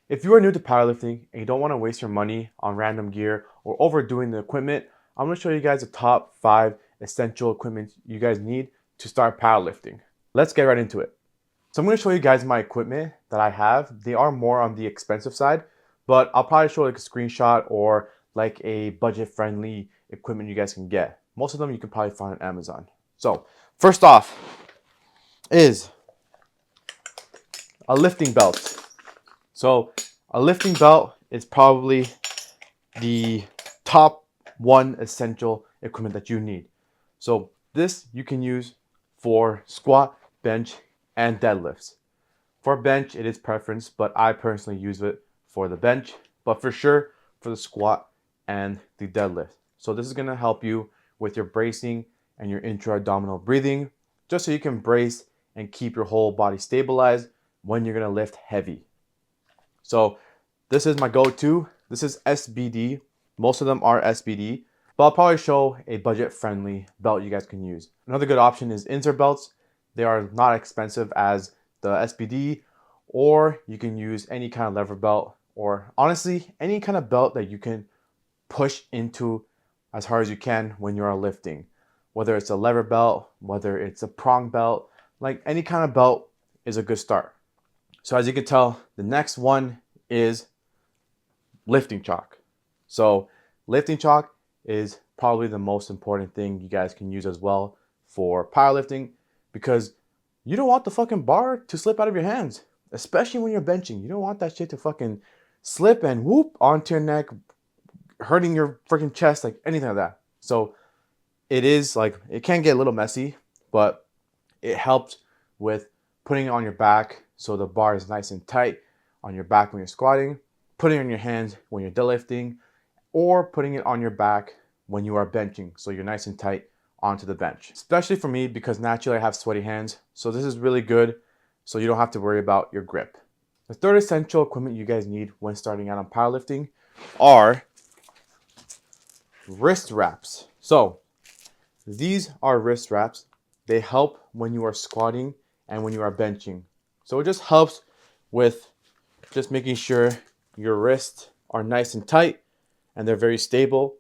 If you are new to powerlifting and you don't want to waste your money on random gear or overdoing the equipment, I'm going to show you guys the top 5 essential equipment you guys need to start powerlifting. Let's get right into it. So I'm going to show you guys my equipment that I have. They are more on the expensive side, but I'll probably show like a screenshot or like a budget-friendly equipment you guys can get. Most of them you can probably find on Amazon. So first off is a lifting belt. So a lifting belt is probably the top one essential equipment that you need. So this you can use for squat, bench, and deadlifts. For bench, it is preference, but I personally use it for the bench, but for sure for the squat and the deadlift. So this is gonna help you with your bracing and your intra-abdominal breathing, just so you can brace and keep your whole body stabilized when you're gonna lift heavy. So this is my go-to. This is SBD. Most of them are SBD, but I'll probably show a budget-friendly belt you guys can use. Another good option is insert belts. They are not expensive as the SBD, or you can use any kind of lever belt, or honestly, any kind of belt that you can push into as hard as you can when you are lifting. Whether it's a lever belt, whether it's a prong belt, like any kind of belt is a good start. So as you can tell, the next one is lifting chalk. So lifting chalk is probably the most important thing you guys can use as well for powerlifting, because you don't want the fucking bar to slip out of your hands, especially when you're benching. You don't want that shit to fucking slip and whoop onto your neck, hurting your freaking chest, like anything like that. So it is like, it can get a little messy, but it helps with putting it on your back so the bar is nice and tight on your back when you're squatting, putting it on your hands when you're deadlifting, or putting it on your back when you are benching so you're nice and tight onto the bench. Especially for me, because naturally I have sweaty hands, so this is really good so you don't have to worry about your grip. The third essential equipment you guys need when starting out on powerlifting are wrist wraps. So these are wrist wraps. They help when you are squatting and when you are benching. So it just helps with just making sure your wrists are nice and tight and they're very stable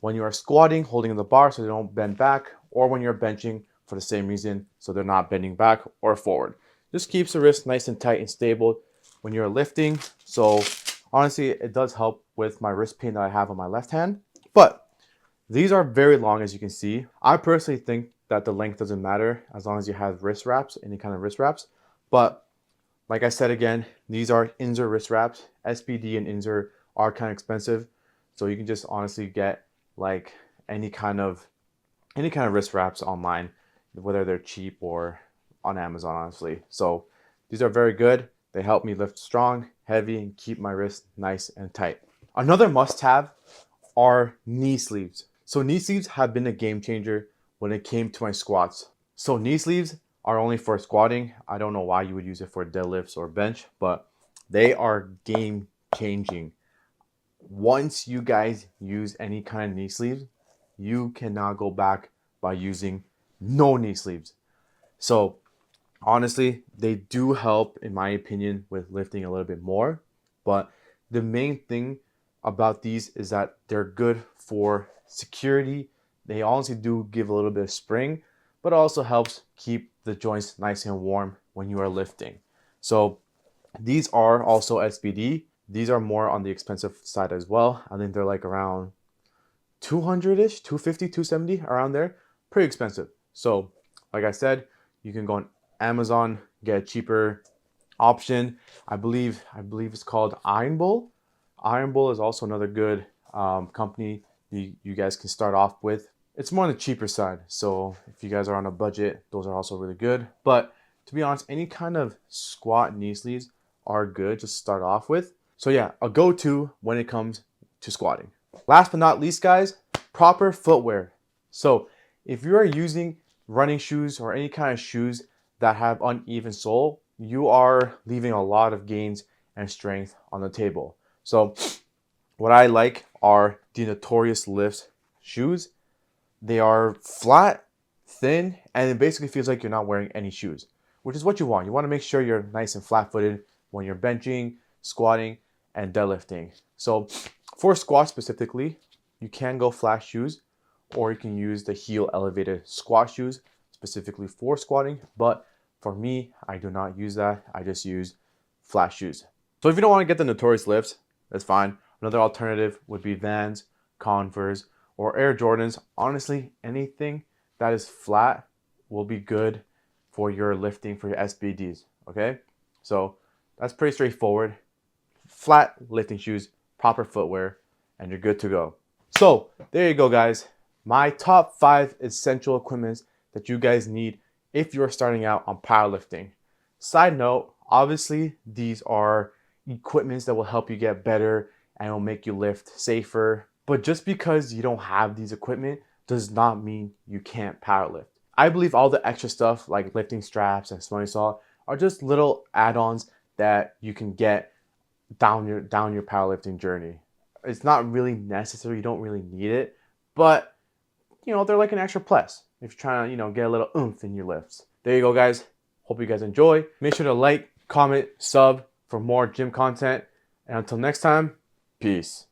when you are squatting, holding the bar so they don't bend back, or when you're benching for the same reason, so they're not bending back or forward. Just keeps the wrist nice and tight and stable when you're lifting. So honestly, it does help with my wrist pain that I have on my left hand. But these are very long, as you can see. I personally think that the length doesn't matter as long as you have wrist wraps, any kind of wrist wraps. But like I said again, these are insert wrist wraps. SBD and insert are kind of expensive, so you can just honestly get like any kind of wrist wraps online, whether they're cheap or on Amazon, honestly. So these are very good. They help me lift strong, heavy, and keep my wrist nice and tight. Another must-have are knee sleeves. So knee sleeves have been a game changer when it came to my squats. So knee sleeves are only for squatting. I don't know why you would use it for deadlifts or bench, but they are game changing. Once you guys use any kind of knee sleeves, you cannot go back by using no knee sleeves. So honestly, they do help, in my opinion, with lifting a little bit more. But the main thing about these is that they're good for security. They honestly do give a little bit of spring, but also helps keep the joints nice and warm when you are lifting. So these are also SBD. These are more on the expensive side as well. I think they're like around 200-ish, 250, 270, around there. Pretty expensive. So like I said, you can go on Amazon, get a cheaper option. I believe it's called Iron Bull. Iron Bull is also another good company you guys can start off with. It's more on the cheaper side, so if you guys are on a budget, those are also really good. But to be honest, any kind of squat knee sleeves are good to start off with. So yeah, a go-to when it comes to squatting. Last but not least, guys, proper footwear. So if you are using running shoes or any kind of shoes that have uneven sole, you are leaving a lot of gains and strength on the table. So what I like are the Notorious Lift shoes. They are flat, thin, and it basically feels like you're not wearing any shoes, which is what you want. You want to make sure you're nice and flat-footed when you're benching, squatting, and deadlifting. So for squat specifically, you can go flat shoes, or you can use the heel elevated squat shoes specifically for squatting. But for me, I do not use that. I just use flat shoes. So if you don't want to get the notorious lifts, that's fine. Another alternative would be Vans, Converse, or Air Jordans. Honestly, anything that is flat will be good for your lifting, for your SBDs, okay? So that's pretty straightforward. Flat lifting shoes, proper footwear, and you're good to go. So there you go, guys. My top 5 essential equipments that you guys need if you're starting out on powerlifting. Side note, obviously these are equipments that will help you get better and will make you lift safer. But just because you don't have these equipment does not mean you can't powerlift. I believe all the extra stuff like lifting straps and smelling salt are just little add-ons that you can get down your powerlifting journey. It's not really necessary, you don't really need it, but they're like an extra plus if you're trying to, get a little oomph in your lifts. There you go, guys. Hope you guys enjoy. Make sure to like, comment, sub for more gym content. And until next time, peace.